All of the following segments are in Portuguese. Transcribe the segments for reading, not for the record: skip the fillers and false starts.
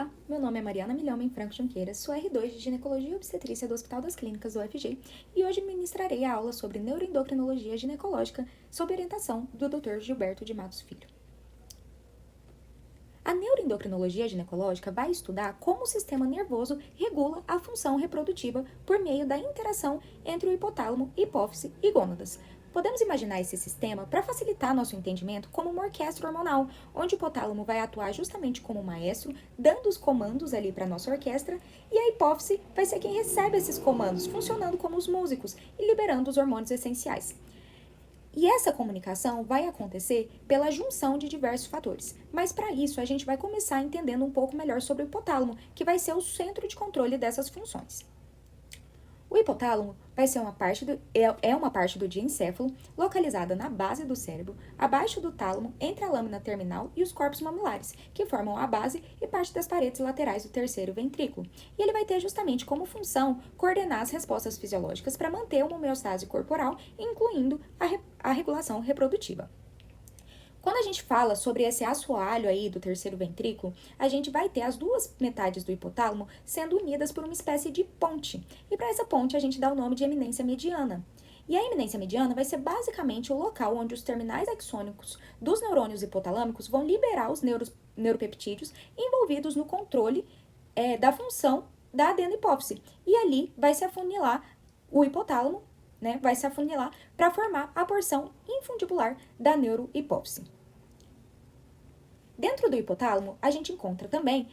Olá, meu nome é Mariana Milhomem Franco Junqueira, sou R2 de Ginecologia e Obstetrícia do Hospital das Clínicas do UFG e hoje ministrarei a aula sobre neuroendocrinologia ginecológica sob orientação do Dr. Gilberto de Matos Filho. A neuroendocrinologia ginecológica vai estudar como o sistema nervoso regula a função reprodutiva por meio da interação entre o hipotálamo, hipófise e gônadas. Podemos imaginar esse sistema para facilitar nosso entendimento como uma orquestra hormonal, onde o hipotálamo vai atuar justamente como maestro, dando os comandos ali para nossa orquestra, e a hipófise vai ser quem recebe esses comandos, funcionando como os músicos e liberando os hormônios essenciais. E essa comunicação vai acontecer pela junção de diversos fatores. Mas para isso, a gente vai começar entendendo um pouco melhor sobre o hipotálamo, que vai ser o centro de controle dessas funções. O hipotálamo vai ser uma parte do diencéfalo, localizada na base do cérebro, abaixo do tálamo, entre a lâmina terminal e os corpos mamulares, que formam a base e parte das paredes laterais do terceiro ventrículo. E ele vai ter justamente como função coordenar as respostas fisiológicas para manter uma homeostase corporal, incluindo a regulação reprodutiva. Quando a gente fala sobre esse assoalho aí do terceiro ventrículo, a gente vai ter as duas metades do hipotálamo sendo unidas por uma espécie de ponte. E para essa ponte a gente dá o nome de eminência mediana. E a eminência mediana vai ser basicamente o local onde os terminais axônicos dos neurônios hipotalâmicos vão liberar os neuropeptídeos envolvidos no controle da função da adenohipófise. E ali vai se afunilar o hipotálamo, vai se afunilar para formar a porção infundibular da neurohipófise. Dentro do hipotálamo, a gente encontra também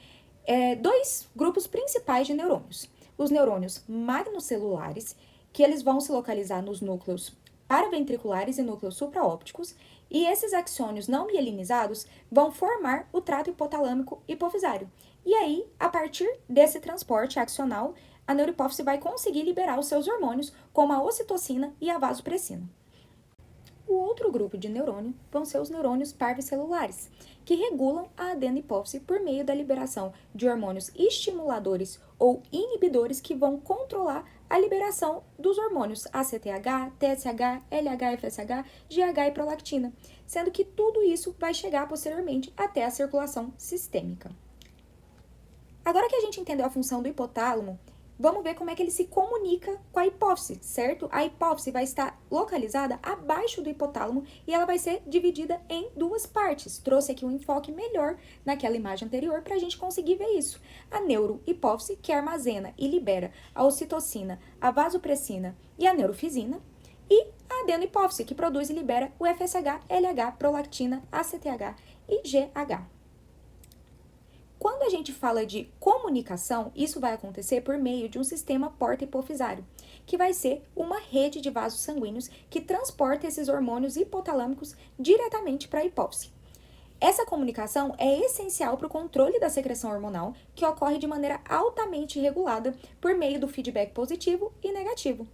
dois grupos principais de neurônios. Os neurônios magnocelulares, que eles vão se localizar nos núcleos paraventriculares e núcleos supraópticos, e esses axônios não mielinizados vão formar o trato hipotalâmico hipofisário. E aí, a partir desse transporte axonal, a neurohipófise vai conseguir liberar os seus hormônios, como a ocitocina e a vasopressina. O outro grupo de neurônio vão ser os neurônios parvocelulares, que regulam a adenohipófise por meio da liberação de hormônios estimuladores ou inibidores que vão controlar a liberação dos hormônios ACTH, TSH, LH, FSH, GH e prolactina, sendo que tudo isso vai chegar posteriormente até a circulação sistêmica. Agora que a gente entendeu a função do hipotálamo, vamos ver como é que ele se comunica com a hipófise, certo? A hipófise vai estar localizada abaixo do hipotálamo e ela vai ser dividida em duas partes. Trouxe aqui um enfoque melhor naquela imagem anterior para a gente conseguir ver isso. A neurohipófise, que armazena e libera a ocitocina, a vasopressina e a neurofisina, e a adenohipófise, que produz e libera o FSH, LH, prolactina, ACTH e GH. Quando a gente fala de comunicação, isso vai acontecer por meio de um sistema porta-hipofisário, que vai ser uma rede de vasos sanguíneos que transporta esses hormônios hipotalâmicos diretamente para a hipófise. Essa comunicação é essencial para o controle da secreção hormonal, que ocorre de maneira altamente regulada por meio do feedback positivo e negativo.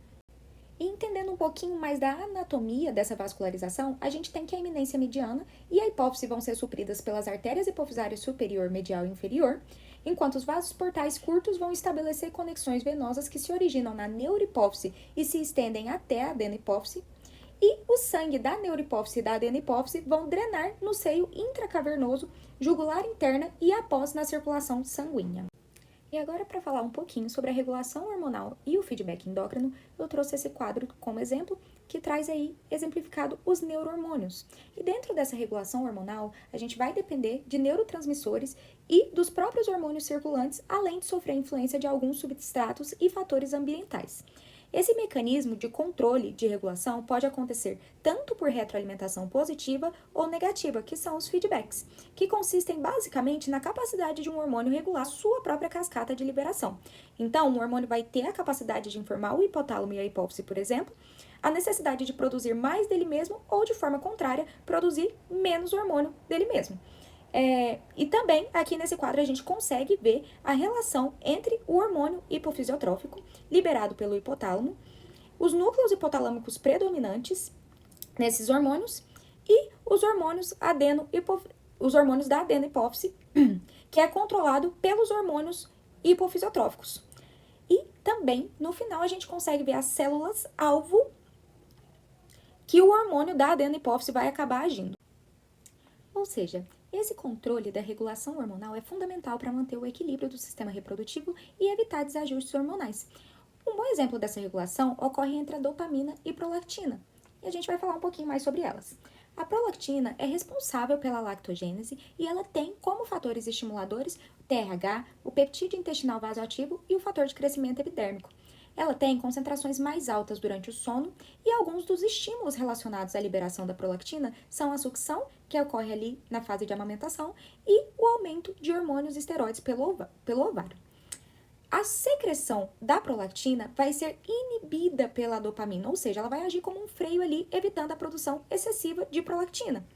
E entendendo um pouquinho mais da anatomia dessa vascularização, a gente tem que a eminência mediana e a hipófise vão ser supridas pelas artérias hipofisárias superior, medial e inferior, enquanto os vasos portais curtos vão estabelecer conexões venosas que se originam na neurohipófise e se estendem até a adenohipófise, e o sangue da neurohipófise e da adenohipófise vão drenar no seio intracavernoso, jugular interna e após na circulação sanguínea. E agora, para falar um pouquinho sobre a regulação hormonal e o feedback endócrino, eu trouxe esse quadro como exemplo, que traz aí exemplificado os neurohormônios. E dentro dessa regulação hormonal, a gente vai depender de neurotransmissores e dos próprios hormônios circulantes, além de sofrer influência de alguns substratos e fatores ambientais. Esse mecanismo de controle de regulação pode acontecer tanto por retroalimentação positiva ou negativa, que são os feedbacks, que consistem basicamente na capacidade de um hormônio regular sua própria cascata de liberação. Então, um hormônio vai ter a capacidade de informar o hipotálamo e a hipófise, por exemplo, a necessidade de produzir mais dele mesmo ou, de forma contrária, produzir menos hormônio dele mesmo. E também, aqui nesse quadro, a gente consegue ver a relação entre o hormônio hipofisiotrófico, liberado pelo hipotálamo, os núcleos hipotalâmicos predominantes nesses hormônios e os hormônios da adenohipófise, que é controlado pelos hormônios hipofisiotróficos. E também, no final, a gente consegue ver as células-alvo que o hormônio da adenohipófise vai acabar agindo. Ou seja, Esse controle da regulação hormonal é fundamental para manter o equilíbrio do sistema reprodutivo e evitar desajustes hormonais. Um bom exemplo dessa regulação ocorre entre a dopamina e prolactina, e a gente vai falar um pouquinho mais sobre elas. A prolactina é responsável pela lactogênese e ela tem como fatores estimuladores o TRH, o peptídeo intestinal vasoativo e o fator de crescimento epidérmico. Ela tem concentrações mais altas durante o sono e alguns dos estímulos relacionados à liberação da prolactina são a sucção, que ocorre ali na fase de amamentação, e o aumento de hormônios esteroides pelo ovário. A secreção da prolactina vai ser inibida pela dopamina, ou seja, ela vai agir como um freio ali, evitando a produção excessiva de prolactina.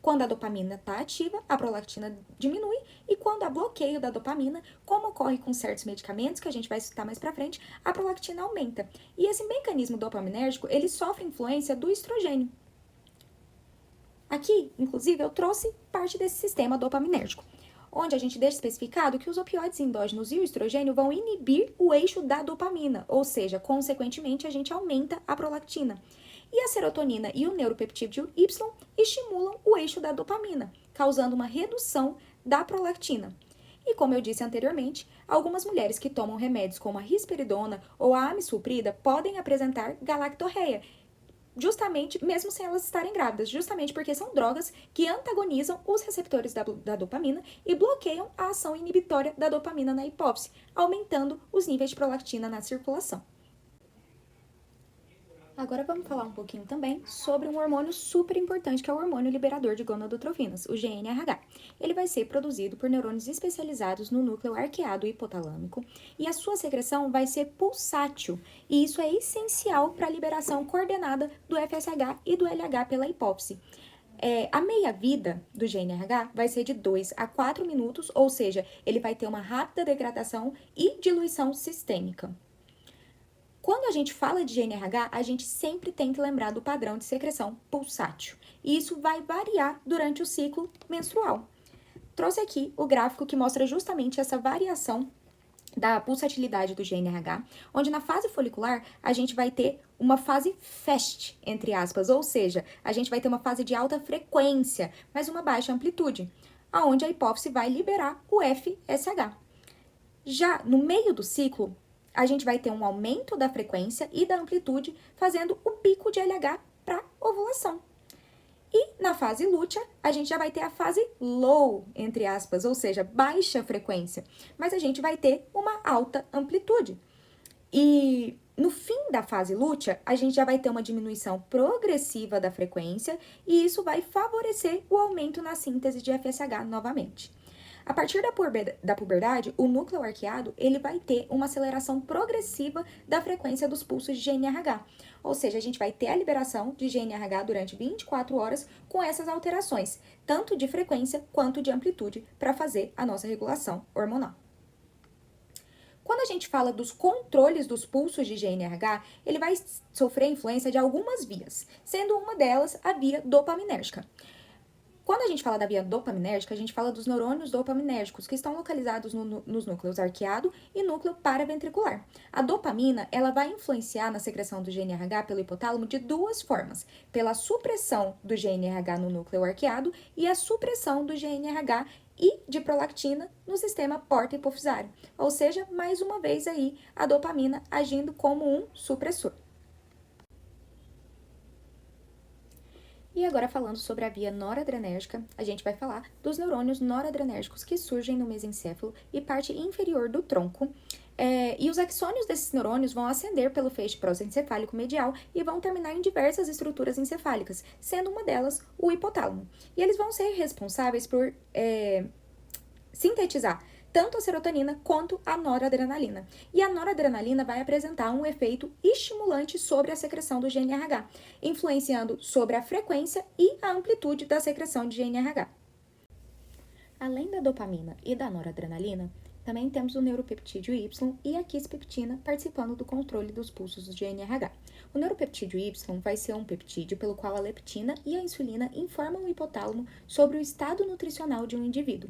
Quando a dopamina está ativa, a prolactina diminui, e quando há bloqueio da dopamina, como ocorre com certos medicamentos, que a gente vai citar mais pra frente, a prolactina aumenta. E esse mecanismo dopaminérgico, ele sofre influência do estrogênio. Aqui, inclusive, eu trouxe parte desse sistema dopaminérgico, onde a gente deixa especificado que os opioides endógenos e o estrogênio vão inibir o eixo da dopamina, ou seja, consequentemente, a gente aumenta a prolactina. E a serotonina e o neuropeptídeo Y estimulam o eixo da dopamina, causando uma redução da prolactina. E como eu disse anteriormente, algumas mulheres que tomam remédios como a risperidona ou a amisulprida podem apresentar galactorreia, justamente, mesmo sem elas estarem grávidas, justamente porque são drogas que antagonizam os receptores da dopamina e bloqueiam a ação inibitória da dopamina na hipófise, aumentando os níveis de prolactina na circulação. Agora vamos falar um pouquinho também sobre um hormônio super importante, que é o hormônio liberador de gonadotrofinas, o GNRH. Ele vai ser produzido por neurônios especializados no núcleo arqueado hipotalâmico e a sua secreção vai ser pulsátil, e isso é essencial para a liberação coordenada do FSH e do LH pela hipófise. A meia-vida do GNRH vai ser de 2 a 4 minutos, ou seja, ele vai ter uma rápida degradação e diluição sistêmica. Quando a gente fala de GNRH, a gente sempre tem que lembrar do padrão de secreção pulsátil. E isso vai variar durante o ciclo menstrual. Trouxe aqui o gráfico que mostra justamente essa variação da pulsatilidade do GNRH, onde na fase folicular a gente vai ter uma fase FAST, entre aspas, ou seja, a gente vai ter uma fase de alta frequência, mas uma baixa amplitude, aonde a hipófise vai liberar o FSH. Já no meio do ciclo, a gente vai ter um aumento da frequência e da amplitude, fazendo o pico de LH para ovulação. E na fase lútea, a gente já vai ter a fase low, entre aspas, ou seja, baixa frequência, mas a gente vai ter uma alta amplitude. E no fim da fase lútea, a gente já vai ter uma diminuição progressiva da frequência e isso vai favorecer o aumento na síntese de FSH novamente. A partir da puberdade, o núcleo arqueado ele vai ter uma aceleração progressiva da frequência dos pulsos de GNRH. Ou seja, a gente vai ter a liberação de GNRH durante 24 horas com essas alterações, tanto de frequência quanto de amplitude, para fazer a nossa regulação hormonal. Quando a gente fala dos controles dos pulsos de GNRH, ele vai sofrer influência de algumas vias, sendo uma delas a via dopaminérgica. Quando a gente fala da via dopaminérgica, a gente fala dos neurônios dopaminérgicos, que estão localizados nos núcleos arqueado e núcleo paraventricular. A dopamina, ela vai influenciar na secreção do GNRH pelo hipotálamo de duas formas: pela supressão do GNRH no núcleo arqueado e a supressão do GNRH e de prolactina no sistema porta-hipofisário. Ou seja, mais uma vez aí, a dopamina agindo como um supressor. E agora falando sobre a via noradrenérgica, a gente vai falar dos neurônios noradrenérgicos que surgem no mesencéfalo e parte inferior do tronco. E os axônios desses neurônios vão ascender pelo feixe prosencefálico medial e vão terminar em diversas estruturas encefálicas, sendo uma delas o hipotálamo. E eles vão ser responsáveis por sintetizar tanto a serotonina quanto a noradrenalina. E a noradrenalina vai apresentar um efeito estimulante sobre a secreção do GNRH, influenciando sobre a frequência e a amplitude da secreção de GNRH. Além da dopamina e da noradrenalina, também temos o neuropeptídeo Y e a quispeptina participando do controle dos pulsos do GNRH. O neuropeptídeo Y vai ser um peptídeo pelo qual a leptina e a insulina informam o hipotálamo sobre o estado nutricional de um indivíduo.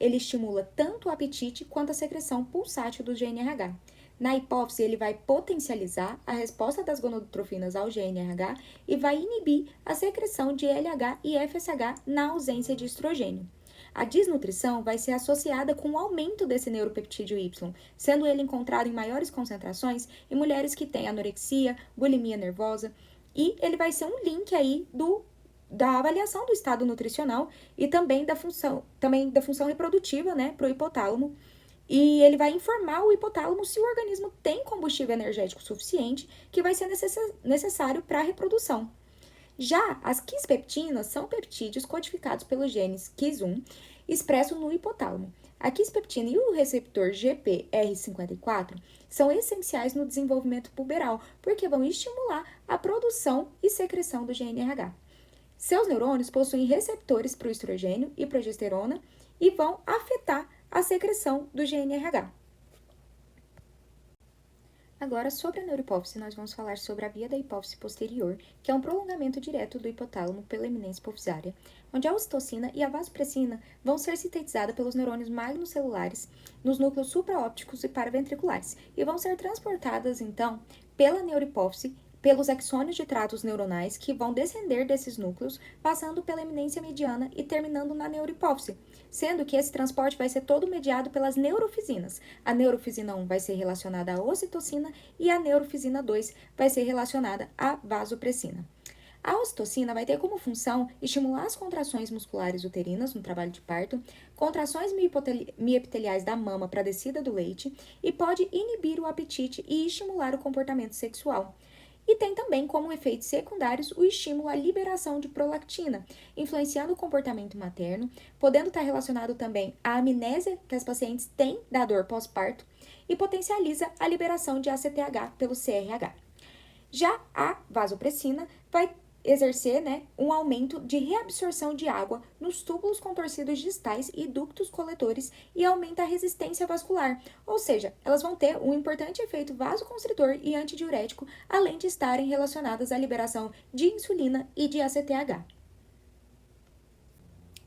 Ele estimula tanto o apetite quanto a secreção pulsátil do GNRH. Na hipófise, ele vai potencializar a resposta das gonadotrofinas ao GNRH e vai inibir a secreção de LH e FSH na ausência de estrogênio. A desnutrição vai ser associada com o aumento desse neuropeptídeo Y, sendo ele encontrado em maiores concentrações em mulheres que têm anorexia, bulimia nervosa, e ele vai ser um link aí da avaliação do estado nutricional e também da função reprodutiva, né, para o hipotálamo. E ele vai informar o hipotálamo se o organismo tem combustível energético suficiente que vai ser necessário para a reprodução. Já as quispeptinas são peptídeos codificados pelos genes Kis1, expressos no hipotálamo. A quispeptina e o receptor GPR54 são essenciais no desenvolvimento puberal, porque vão estimular a produção e secreção do GNRH. Seus neurônios possuem receptores para o estrogênio e progesterona e vão afetar a secreção do GNRH. Agora, sobre a neurohipófise, nós vamos falar sobre a via da hipófise posterior, que é um prolongamento direto do hipotálamo pela eminência hipofisária, onde a ocitocina e a vasopressina vão ser sintetizadas pelos neurônios magnocelulares nos núcleos supraópticos e paraventriculares e vão ser transportadas, então, pela neurohipófise pelos axônios de tratos neuronais que vão descender desses núcleos, passando pela eminência mediana e terminando na neurohipófise, sendo que esse transporte vai ser todo mediado pelas neurofisinas. A neurofisina 1 vai ser relacionada à ocitocina e a neurofisina 2 vai ser relacionada à vasopressina. A ocitocina vai ter como função estimular as contrações musculares uterinas no trabalho de parto, contrações miepiteliais da mama para a descida do leite e pode inibir o apetite e estimular o comportamento sexual. E tem também como efeitos secundários o estímulo à liberação de prolactina, influenciando o comportamento materno, podendo estar relacionado também à amnésia que as pacientes têm da dor pós-parto e potencializa a liberação de ACTH pelo CRH. Já a vasopressina vai exercer, um aumento de reabsorção de água nos túbulos contorcidos distais e ductos coletores e aumenta a resistência vascular, ou seja, elas vão ter um importante efeito vasoconstritor e antidiurético, além de estarem relacionadas à liberação de insulina e de ACTH.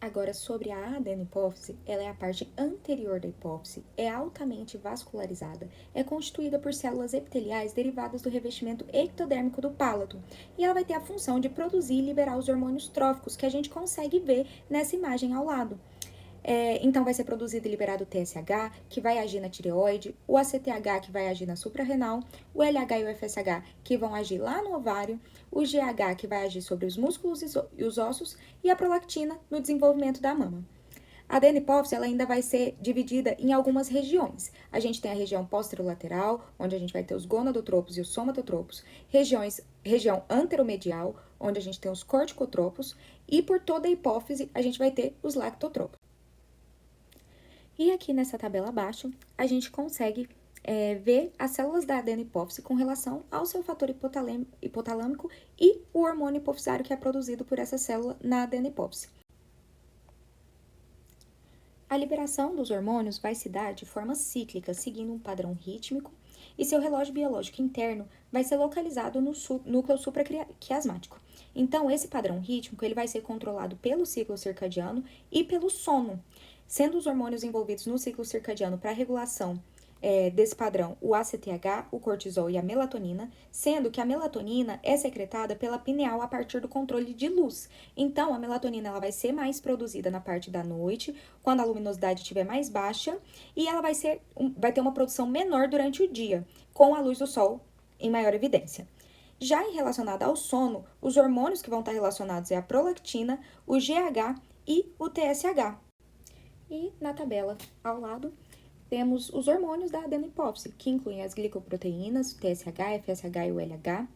Agora, sobre a adenopófise, ela é a parte anterior da hipófise, é altamente vascularizada, é constituída por células epiteliais derivadas do revestimento ectodérmico do palato, e ela vai ter a função de produzir e liberar os hormônios tróficos que a gente consegue ver nessa imagem ao lado. Então, vai ser produzido e liberado o TSH, que vai agir na tireoide, o ACTH, que vai agir na suprarrenal, o LH e o FSH, que vão agir lá no ovário, o GH, que vai agir sobre os músculos e os ossos, e a prolactina no desenvolvimento da mama. A adenopófise ela ainda vai ser dividida em algumas regiões. A gente tem a região posterolateral, onde a gente vai ter os gonadotropos e os somatotropos, região anteromedial, onde a gente tem os corticotropos, e por toda a hipófise a gente vai ter os lactotropos. E aqui nessa tabela abaixo, a gente consegue ver as células da adenopófise com relação ao seu fator hipotalâmico e o hormônio hipofisário que é produzido por essa célula na adenopófise. A liberação dos hormônios vai se dar de forma cíclica, seguindo um padrão rítmico, e seu relógio biológico interno vai ser localizado no núcleo supraquiasmático. Então, esse padrão rítmico ele vai ser controlado pelo ciclo circadiano e pelo sono, sendo os hormônios envolvidos no ciclo circadiano para a regulação desse padrão o ACTH, o cortisol e a melatonina, sendo que a melatonina é secretada pela pineal a partir do controle de luz. Então, a melatonina ela vai ser mais produzida na parte da noite, quando a luminosidade estiver mais baixa, e ela vai ter uma produção menor durante o dia, com a luz do sol em maior evidência. Já em relacionado ao sono, os hormônios que vão estar relacionados é a prolactina, o GH e o TSH. E na tabela ao lado, temos os hormônios da adenopófise, que incluem as glicoproteínas, o TSH, FSH e o LH,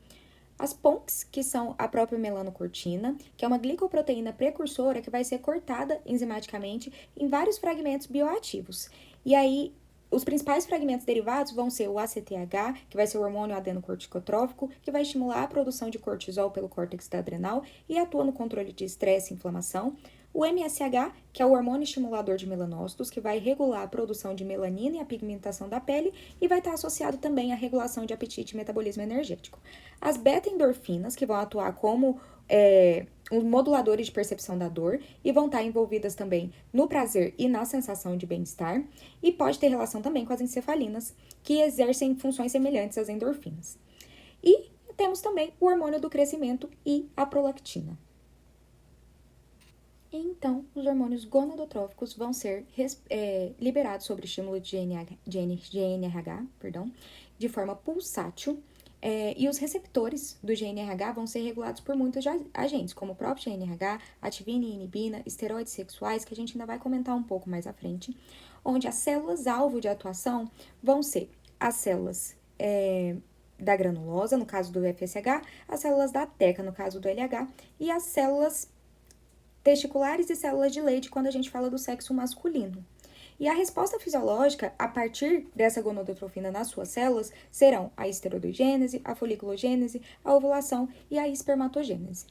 as PONCs, que são a própria melanocortina, que é uma glicoproteína precursora que vai ser cortada enzimaticamente em vários fragmentos bioativos. E aí, os principais fragmentos derivados vão ser o ACTH, que vai ser o hormônio adenocorticotrófico, que vai estimular a produção de cortisol pelo córtex adrenal e atua no controle de estresse e inflamação. O MSH, que é o hormônio estimulador de melanócitos, que vai regular a produção de melanina e a pigmentação da pele e vai estar associado também à regulação de apetite e metabolismo energético. As beta-endorfinas, que vão atuar como os moduladores de percepção da dor e vão estar envolvidas também no prazer e na sensação de bem-estar e pode ter relação também com as encefalinas, que exercem funções semelhantes às endorfinas. E temos também o hormônio do crescimento e a prolactina. Então, os hormônios gonadotróficos vão ser liberados sobre estímulo de GNRH, perdão, de forma pulsátil, e os receptores do GNRH vão ser regulados por muitos agentes, como o próprio GNRH, ativina e inibina, esteroides sexuais, que a gente ainda vai comentar um pouco mais à frente, onde as células-alvo de atuação vão ser as células da granulosa, no caso do FSH, as células da teca, no caso do LH, e as células testiculares e células de Leydig quando a gente fala do sexo masculino. E a resposta fisiológica, a partir dessa gonadotrofina nas suas células, serão a esteroidogênese, a foliculogênese, a ovulação e a espermatogênese.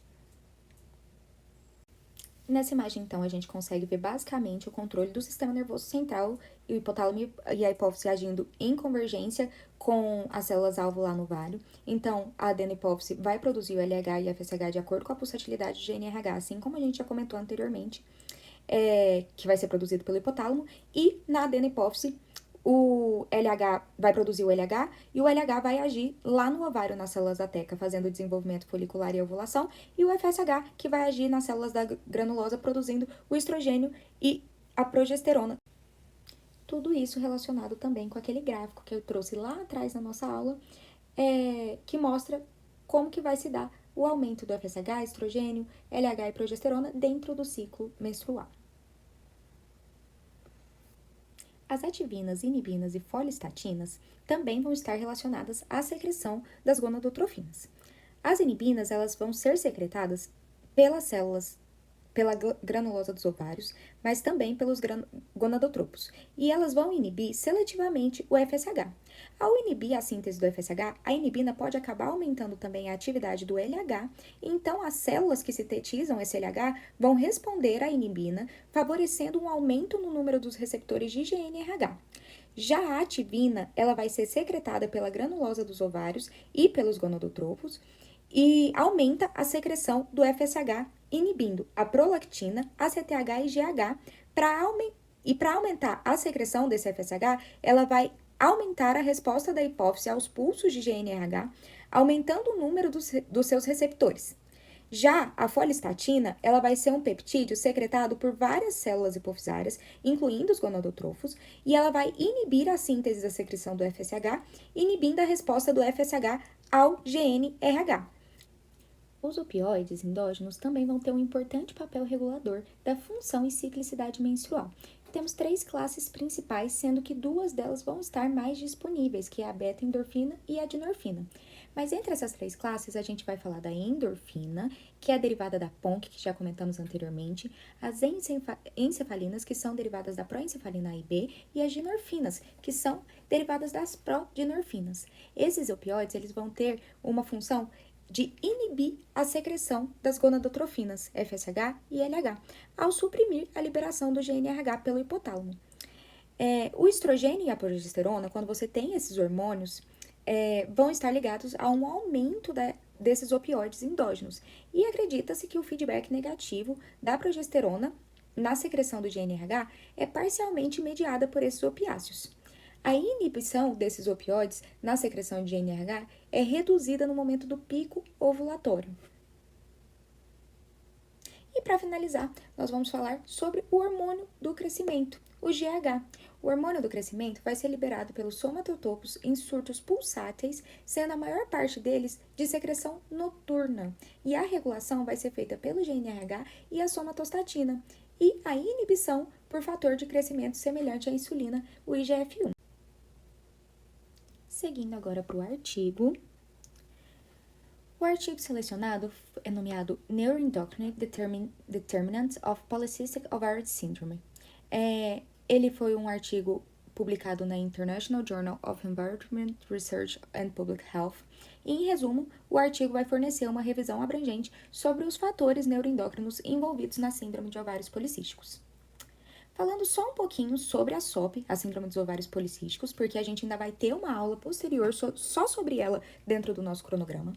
Nessa imagem, então, a gente consegue ver basicamente o controle do sistema nervoso central e o hipotálamo e a hipófise agindo em convergência com as células-alvo lá no váleo. Então, a adenohipófise vai produzir o LH e FSH de acordo com a pulsatilidade de GNRH, assim como a gente já comentou anteriormente, que vai ser produzido pelo hipotálamo, e na adenohipófise o LH vai produzir o LH e o LH vai agir lá no ovário, nas células da teca, fazendo o desenvolvimento folicular e ovulação, e o FSH que vai agir nas células da granulosa, produzindo o estrogênio e a progesterona. Tudo isso relacionado também com aquele gráfico que eu trouxe lá atrás na nossa aula, que mostra como que vai se dar o aumento do FSH, estrogênio, LH e progesterona dentro do ciclo menstrual. As ativinas, inibinas e folistatinas também vão estar relacionadas à secreção das gonadotrofinas. As inibinas, elas vão ser secretadas pelas células, pela granulosa dos ovários, mas também pelos gonadotropos, e elas vão inibir seletivamente o FSH. Ao inibir a síntese do FSH, a inibina pode acabar aumentando também a atividade do LH, e então as células que sintetizam esse LH vão responder à inibina, favorecendo um aumento no número dos receptores de GNRH. Já a ativina, ela vai ser secretada pela granulosa dos ovários e pelos gonadotropos, e aumenta a secreção do FSH, inibindo a prolactina, ACTH e GH. Para aumentar a secreção desse FSH, ela vai aumentar a resposta da hipófise aos pulsos de GNRH, aumentando o número dos seus receptores. Já a folistatina, ela vai ser um peptídeo secretado por várias células hipofisárias, incluindo os gonadotrofos, e ela vai inibir a síntese da secreção do FSH, inibindo a resposta do FSH ao GNRH. Os opioides endógenos também vão ter um importante papel regulador da função e ciclicidade menstrual. Temos 3 classes principais, sendo que 2 delas vão estar mais disponíveis, que é a beta-endorfina e a dinorfina. Mas entre essas 3 classes, a gente vai falar da endorfina, que é a derivada da PONC, que já comentamos anteriormente, as encefalinas, que são derivadas da proencefalina A e B, e as ginorfinas, que são derivadas das prodinorfinas. Esses opioides, eles vão ter uma função de inibir a secreção das gonadotrofinas, FSH e LH, ao suprimir a liberação do GNRH pelo hipotálamo. O estrogênio e a progesterona, quando você tem esses hormônios, vão estar ligados a um aumento desses opioides endógenos. E acredita-se que o feedback negativo da progesterona na secreção do GNRH é parcialmente mediada por esses opiáceos. A inibição desses opioides na secreção de GNRH é reduzida no momento do pico ovulatório. E para finalizar, nós vamos falar sobre o hormônio do crescimento, o GH. O hormônio do crescimento vai ser liberado pelos somatotropos em surtos pulsáteis, sendo a maior parte deles de secreção noturna. E a regulação vai ser feita pelo GNRH e a somatostatina, e a inibição por fator de crescimento semelhante à insulina, o IGF-1. Seguindo agora para o artigo. O artigo selecionado é nomeado Neuroendocrine Determinants of Polycystic Ovary Syndrome. Ele foi um artigo publicado na International Journal of Environment Research and Public Health. E, em resumo, o artigo vai fornecer uma revisão abrangente sobre os fatores neuroendócrinos envolvidos na síndrome de ovários policísticos. Falando só um pouquinho sobre a SOP, a síndrome dos ovários policísticos, porque a gente ainda vai ter uma aula posterior só sobre ela dentro do nosso cronograma.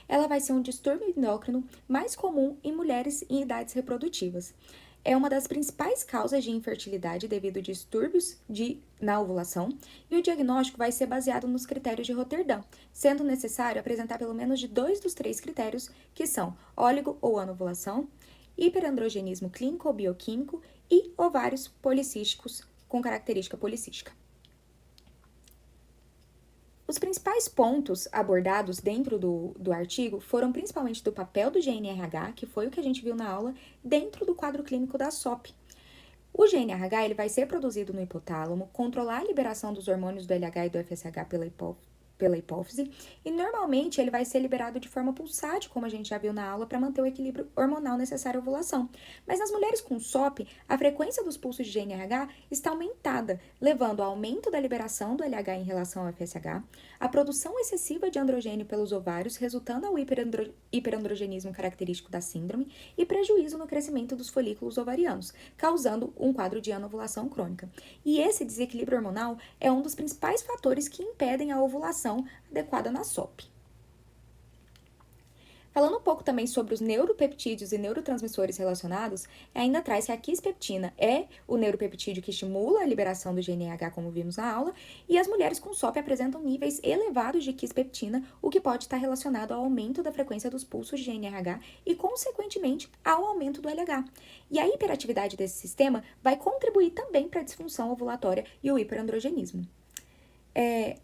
Ela vai ser um distúrbio endócrino mais comum em mulheres em idades reprodutivas. É uma das principais causas de infertilidade devido a distúrbios na ovulação, e o diagnóstico vai ser baseado nos critérios de Roterdã, sendo necessário apresentar pelo menos de 2 dos 3 critérios, que são óligo ou anovulação, hiperandrogenismo clínico ou bioquímico e ovários policísticos com característica policística. Os principais pontos abordados dentro do artigo foram principalmente do papel do GNRH, que foi o que a gente viu na aula, dentro do quadro clínico da SOP. O GNRH ele vai ser produzido no hipotálamo, controlar a liberação dos hormônios do LH e do FSH pela hipófise, e normalmente ele vai ser liberado de forma pulsátil, como a gente já viu na aula, para manter o equilíbrio hormonal necessário à ovulação. Mas nas mulheres com SOP, a frequência dos pulsos de GNRH está aumentada, levando ao aumento da liberação do LH em relação ao FSH, a produção excessiva de androgênio pelos ovários, resultando ao hiperandrogenismo característico da síndrome e prejuízo no crescimento dos folículos ovarianos, causando um quadro de anovulação crônica. E esse desequilíbrio hormonal é um dos principais fatores que impedem a ovulação adequada na SOP. Falando um pouco também sobre os neuropeptídeos e neurotransmissores relacionados, ainda traz que a quispeptina é o neuropeptídeo que estimula a liberação do GNRH, como vimos na aula, e as mulheres com SOP apresentam níveis elevados de quispeptina, o que pode estar relacionado ao aumento da frequência dos pulsos de GNRH e, consequentemente, ao aumento do LH. E a hiperatividade desse sistema vai contribuir também para a disfunção ovulatória e o hiperandrogenismo.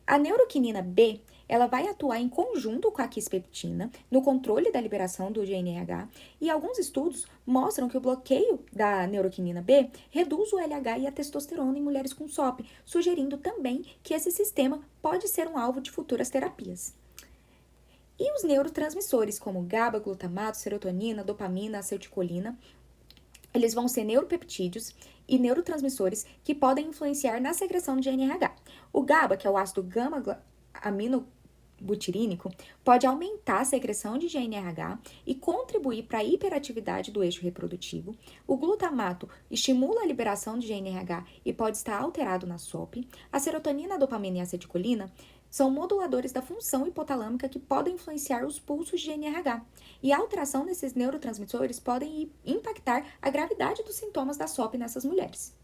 A neuroquinina B, ela vai atuar em conjunto com a quispeptina no controle da liberação do GNRH e alguns estudos mostram que o bloqueio da neuroquinina B reduz o LH e a testosterona em mulheres com SOP, sugerindo também que esse sistema pode ser um alvo de futuras terapias. E os neurotransmissores como GABA, glutamato, serotonina, dopamina, acetilcolina, eles vão ser neuropeptídeos e neurotransmissores que podem influenciar na secreção de GNRH. O GABA, que é o ácido gama-aminobutirínico, pode aumentar a secreção de GNRH e contribuir para a hiperatividade do eixo reprodutivo. O glutamato estimula a liberação de GNRH e pode estar alterado na SOP. A serotonina, a dopamina e a acetilcolina são moduladores da função hipotalâmica que podem influenciar os pulsos de GNRH. E a alteração desses neurotransmissores podem impactar a gravidade dos sintomas da SOP nessas mulheres.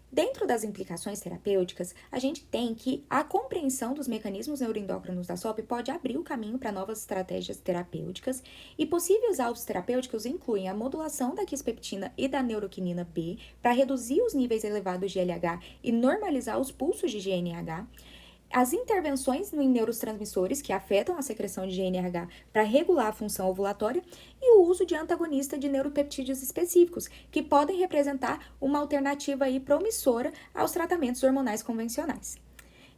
Dentro das implicações terapêuticas, a gente tem que a compreensão dos mecanismos neuroendócrinos da SOP pode abrir o caminho para novas estratégias terapêuticas, e possíveis alvos terapêuticos incluem a modulação da quispeptina e da neuroquinina B para reduzir os níveis elevados de LH e normalizar os pulsos de GNRH, as intervenções em neurotransmissores que afetam a secreção de GNRH para regular a função ovulatória e o uso de antagonista de neuropeptídeos específicos, que podem representar uma alternativa aí promissora aos tratamentos hormonais convencionais.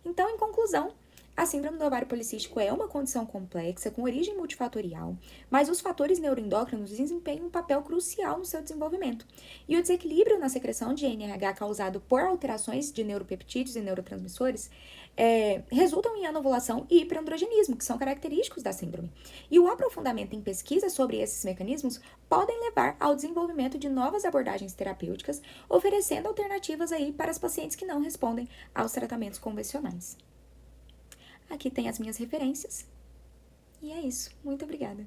Então, em conclusão, a síndrome do ovário policístico é uma condição complexa, com origem multifatorial, mas os fatores neuroendócrinos desempenham um papel crucial no seu desenvolvimento. E o desequilíbrio na secreção de GNRH causado por alterações de neuropeptídeos e neurotransmissores resultam em anovulação e hiperandrogenismo, que são característicos da síndrome. E o aprofundamento em pesquisas sobre esses mecanismos podem levar ao desenvolvimento de novas abordagens terapêuticas, oferecendo alternativas aí para as pacientes que não respondem aos tratamentos convencionais. Aqui tem as minhas referências. E é isso. Muito obrigada.